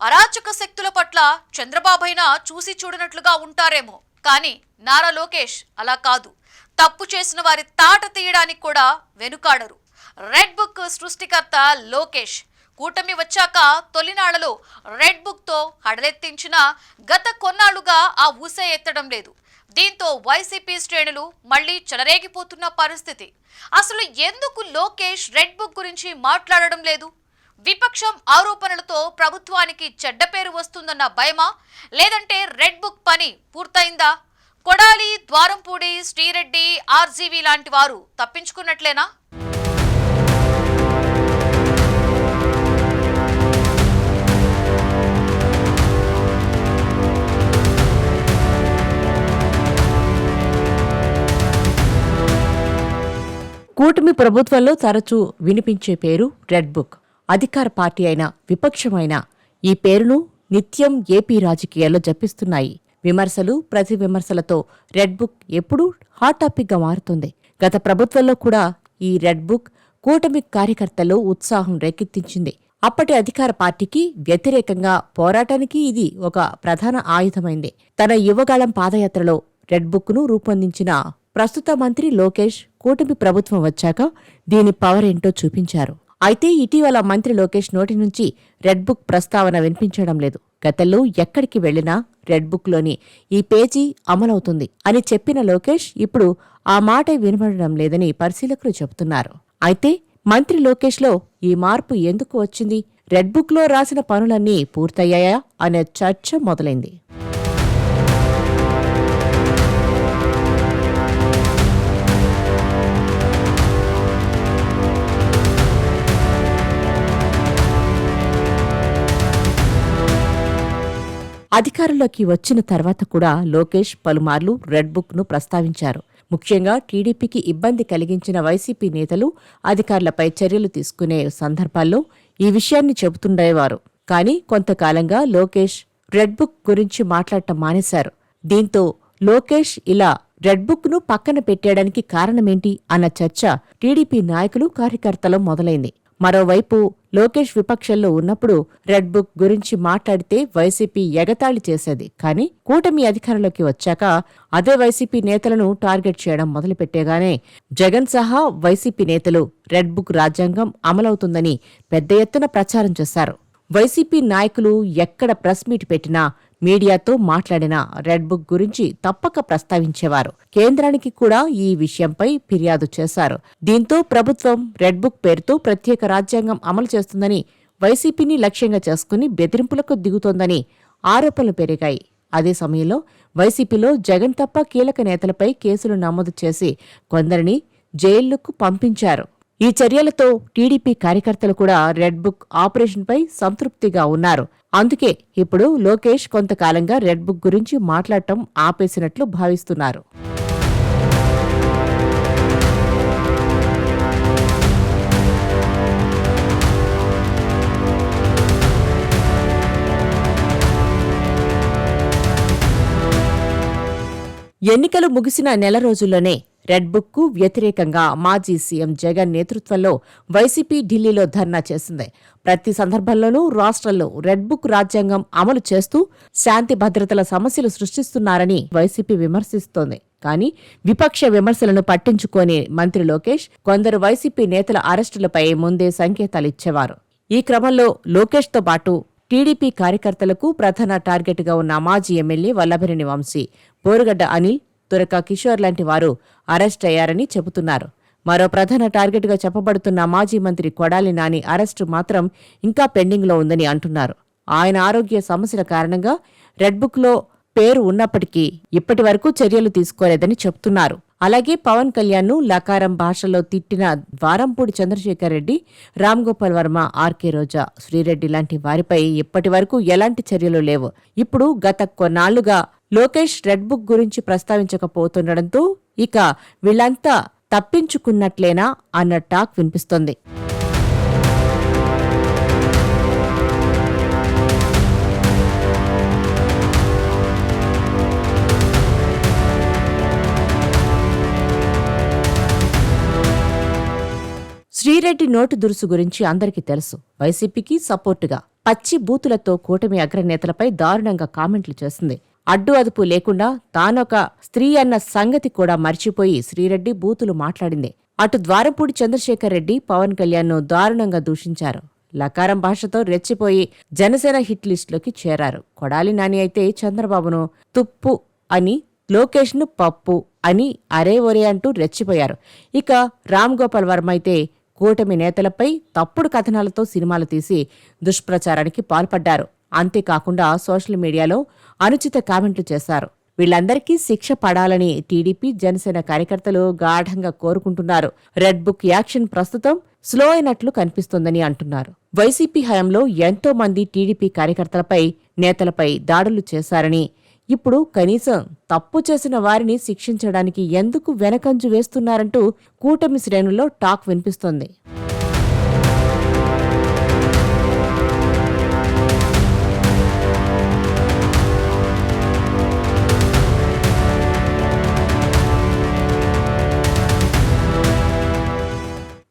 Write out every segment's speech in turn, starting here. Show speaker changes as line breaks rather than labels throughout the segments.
అరాచక శక్తుల పట్ల చంద్రబాబైనా చూసి చూడనట్లుగా ఉంటారేమో, కానీ నారా లోకేష్ అలా కాదు. తప్పు చేసిన వారి తాట తీయడానికి కూడా వెనుకాడరు. రెడ్ బుక్ సృష్టికర్త లోకేష్ కూటమి వచ్చాక తొలినాళ్లలో రెడ్ బుక్ తో హడలెత్తించిన గత కొన్నాళ్లుగా ఆ ఊసే ఎత్తడం లేదు. దీంతో వైసీపీ శ్రేణులు మళ్లీ చెలరేగిపోతున్న పరిస్థితి. అసలు ఎందుకు లోకేష్ రెడ్ బుక్ గురించి మాట్లాడడం లేదు? విపక్షం ఆరోపణలతో ప్రభుత్వానికి చెడ్డ పేరు వస్తుందన్న భయమా, లేదంటే రెడ్ బుక్ పని పూర్తయిందా? కొడాలి, ద్వారంపూడి, శ్రీరెడ్డి, ఆర్జీవీ లాంటి వారు తప్పించుకున్నట్లేనా?
కూటమి ప్రభుత్వంలో తరచూ వినిపించే పేరు రెడ్ బుక్. అధికార పార్టీ అయినా విపక్షమైనా ఈ పేరును నిత్యం ఏపీ రాజకీయాల్లో జపిస్తున్నాయి. విమర్శలు, ప్రతి విమర్శలతో రెడ్ బుక్ ఎప్పుడూ హాట్ టాపిక్గా మారుతుంది. గత ప్రభుత్వంలో కూడా ఈ రెడ్ బుక్ కూటమి కార్యకర్తల్లో ఉత్సాహం రేకెత్తించింది. అప్పటి అధికార పార్టీకి వ్యతిరేకంగా పోరాటానికి ఇది ఒక ప్రధాన ఆయుధమైంది. తన యువగాళం పాదయాత్రలో రెడ్ బుక్ను రూపొందించిన ప్రస్తుత మంత్రి లోకేష్ కూటమి ప్రభుత్వం వచ్చాక దీని పవర్ ఏంటో చూపించారు. అయితే ఇటీవల మంత్రి లోకేష్ నోటి నుంచి రెడ్ బుక్ ప్రస్తావన వినిపించడం లేదు. గతంలో ఎక్కడికి వెళ్లినా రెడ్ బుక్లోని ఈ పేజీ అమలవుతుంది అని చెప్పిన లోకేష్ ఇప్పుడు ఆ మాట వినబడడం లేదని పరిశీలకులు చెబుతున్నారు. అయితే మంత్రి లోకేష్లో ఈ మార్పు ఎందుకు వచ్చింది? రెడ్ బుక్లో రాసిన పనులన్నీ పూర్తయ్యాయా అనే చర్చ మొదలైంది. అధికారంలోకి వచ్చిన తర్వాత కూడా లోకేష్ పలుమార్లు రెడ్ బుక్ ను ప్రస్తావించారు. ముఖ్యంగా టీడీపీకి ఇబ్బంది కలిగించిన వైసీపీ నేతలు అధికారులపై చర్యలు తీసుకునే సందర్భాల్లో ఈ విషయాన్ని చెబుతుండేవారు. కానీ కొంతకాలంగా లోకేష్ రెడ్ బుక్ గురించి మాట్లాడటం మానేశారు. దీంతో లోకేష్ ఇలా రెడ్ బుక్ ను పక్కన పెట్టేయడానికి కారణమేంటి అన్న చర్చ టీడీపీ నాయకులు, కార్యకర్తలు మొదలైంది. మరోవైపు లోకేష్ విపక్షంలో ఉన్నప్పుడు రెడ్ బుక్ గురించి మాట్లాడితే వైసీపీ ఎగతాళి చేసేది. కానీ కూటమి అధికారంలోకి వచ్చాక అదే వైసీపీ నేతలను టార్గెట్ చేయడం మొదలుపెట్టేగానే జగన్ సహా వైసీపీ నేతలు రెడ్ బుక్ రాజ్యాంగం అమలవుతుందని పెద్ద ఎత్తున ప్రచారం చేశారు. వైసీపీ నాయకులు ఎక్కడ ప్రెస్ మీట్ పెట్టినా మీడియాతో మాట్లాడినా రెడ్ బుక్ గురించి తప్పక ప్రస్తావించేవారు. కేంద్రానికి కూడా ఈ విషయంపై ఫిర్యాదు చేశారు. దీంతో ప్రభుత్వం రెడ్ బుక్ పేరుతో ప్రత్యేక రాజ్యాంగం అమలు చేస్తుందని, వైసీపీని లక్ష్యంగా చేసుకుని బెదిరింపులకు దిగుతోందని ఆరోపణలు పెరిగాయి. అదే సమయంలో వైసీపీలో జగన్ తప్ప కీలక నేతలపై కేసులు నమోదు చేసి కొందరిని జైళ్లకు పంపించారు. ఈ చర్యలతో టీడీపీ కార్యకర్తలు కూడా రెడ్ బుక్ ఆపరేషన్పై సంతృప్తిగా ఉన్నారు. అందుకే ఇప్పుడు లోకేష్ కొంతకాలంగా రెడ్ బుక్ గురించి మాట్లాడటం ఆపేసినట్లు భావిస్తున్నారు. ఎన్నికలు ముగిసిన నెల రోజుల్లోనే రెడ్ బుక్ కు వ్యతిరేకంగా మాజీ సీఎం జగన్ నేతృత్వంలో వైసీపీ ఢిల్లీలో ధర్నా చేసింది. ప్రతి సందర్భంలోనూ రాష్ట్రంలో రెడ్ బుక్ రాజ్యాంగం అమలు చేస్తూ శాంతి భద్రతల సమస్యలు సృష్టిస్తున్నారని వైసీపీ విమర్శిస్తోంది. కానీ విపక్ష విమర్శలను పట్టించుకోని మంత్రి లోకేష్ కొందరు వైసీపీ నేతల అరెస్టులపై ముందే సంకేతాలిచ్చేవారు. ఈ క్రమంలో లోకేష్తో పాటు టీడీపీ కార్యకర్తలకు ప్రధాన టార్గెట్గా ఉన్న మాజీ ఎమ్మెల్యే వల్లభనేని వంశీ, బోరుగడ్డ అనిల్, తురక కిషోర్ లాంటి వారు అరెస్ట్ అయ్యారని చెబుతున్నారు. మరో ప్రధాన టార్గెట్గా చెప్పబడుతున్న మాజీ మంత్రి కొడాలి నాని అరెస్టు మాత్రం ఇంకా పెండింగ్లో ఉందని అంటున్నారు. ఆయన ఆరోగ్య సమస్యల కారణంగా రెడ్ బుక్లో పేరు ఉన్నప్పటికీ ఇప్పటి వరకు చర్యలు తీసుకోలేదని చెబుతున్నారు. అలాగే పవన్ కళ్యాణ్ను లకారం భాషలో తిట్టిన ద్వారంపూడి చంద్రశేఖర్ రెడ్డి, రామ్ గోపాల్ వర్మ, ఆర్కే రోజా, శ్రీరెడ్డి లాంటి వారిపై ఇప్పటి వరకు ఎలాంటి చర్యలు లేవు. ఇప్పుడు గత కొన్నాళ్లుగా లోకేష్ రెడ్ బుక్ గురించి ప్రస్తావించకపోతుండటంతో ఇక వీళ్లంతా తప్పించుకున్నట్లేనా అన్న టాక్ వినిపిస్తోంది. శ్రీరెడ్డి నోటు దురుసు గురించి అందరికీ తెలుసు. వైసీపీకి సపోర్టుగా పచ్చి బూతులతో కూటమి అగ్రనేతలపై దారుణంగా కామెంట్లు చేసింది. అడ్డు అదుపు లేకుండా తానొక స్త్రీ అన్న సంగతి కూడా మర్చిపోయి శ్రీరెడ్డి బూతులు మాట్లాడింది. అటు ద్వారంపూడి చంద్రశేఖర్ రెడ్డి పవన్ కళ్యాణ్ను దారుణంగా దూషించారు. లకారం భాషతో రెచ్చిపోయి జనసేన హిట్ లిస్టులోకి చేరారు. కొడాలి నాని అయితే చంద్రబాబును తుప్పు అని, లోకేష్ను పప్పు అని అరే ఒరే అంటూ రెచ్చిపోయారు. ఇక రామ్ గోపాల్ వర్మ అయితే కూటమి నేతలపై తప్పుడు కథనాలతో సినిమాలు తీసి దుష్ప్రచారానికి పాల్పడ్డారు. అంతేకాకుండా సోషల్ మీడియాలో అనుచిత కామెంట్లు చేశారు. వీళ్లందరికీ శిక్ష పడాలని టీడీపీ, జనసేన కార్యకర్తలు గాఢంగా కోరుకుంటున్నారు. రెడ్ బుక్ యాక్షన్ ప్రస్తుతం స్లో అయినట్లు కనిపిస్తోందని అంటున్నారు. వైసీపీ హయాంలో ఎంతో మంది టీడీపీ కార్యకర్తలపై, నేతలపై దాడులు చేశారని, ఇప్పుడు కనీసం తప్పు చేసిన వారిని శిక్షించడానికి ఎందుకు వెనకంజు వేస్తున్నారంటూ కూటమి శ్రేణుల్లో టాక్ వినిపిస్తోంది.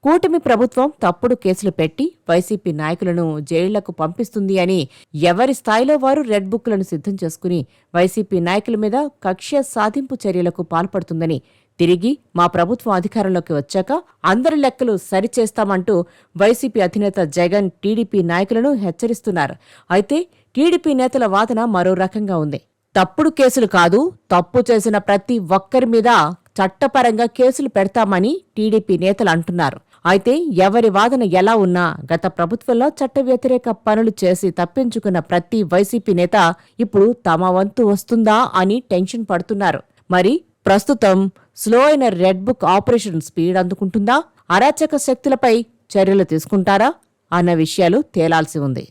కూటమి ప్రభుత్వం తప్పుడు కేసులు పెట్టి వైసీపీ నాయకులను జైళ్లకు పంపిస్తుంది అని ఎవరి స్థాయిలో వారు రెడ్ బుక్లను సిద్ధం చేసుకుని వైసీపీ నాయకుల మీద కక్ష్య సాధింపు చర్యలకు పాల్పడుతుందని, తిరిగి మా ప్రభుత్వం అధికారంలోకి వచ్చాక అందరి లెక్కలు సరిచేస్తామంటూ వైసీపీ అధినేత జగన్ టీడీపీ నాయకులను హెచ్చరిస్తున్నారు. అయితే టీడీపీ నేతల వాదన మరో రకంగా ఉంది. తప్పుడు కేసులు కాదు, తప్పు చేసిన ప్రతి ఒక్కరి మీద చట్టపరంగా కేసులు పెడతామని టీడీపీ నేతలు అంటున్నారు. అయితే ఎవరి వాదన ఎలా ఉన్నా గత ప్రభుత్వంలో చట్ట వ్యతిరేక పనులు చేసి తప్పించుకున్న ప్రతి వైసీపీ నేత ఇప్పుడు తమ వంతు వస్తుందా అని టెన్షన్ పడుతున్నారు. మరి ప్రస్తుతం స్లో అయిన రెడ్ బుక్ ఆపరేషన్ స్పీడ్ అందుకుంటుందా? అరాచక శక్తులపై చర్యలు తీసుకుంటారా అన్న విషయాలు తేలాల్సి ఉంది.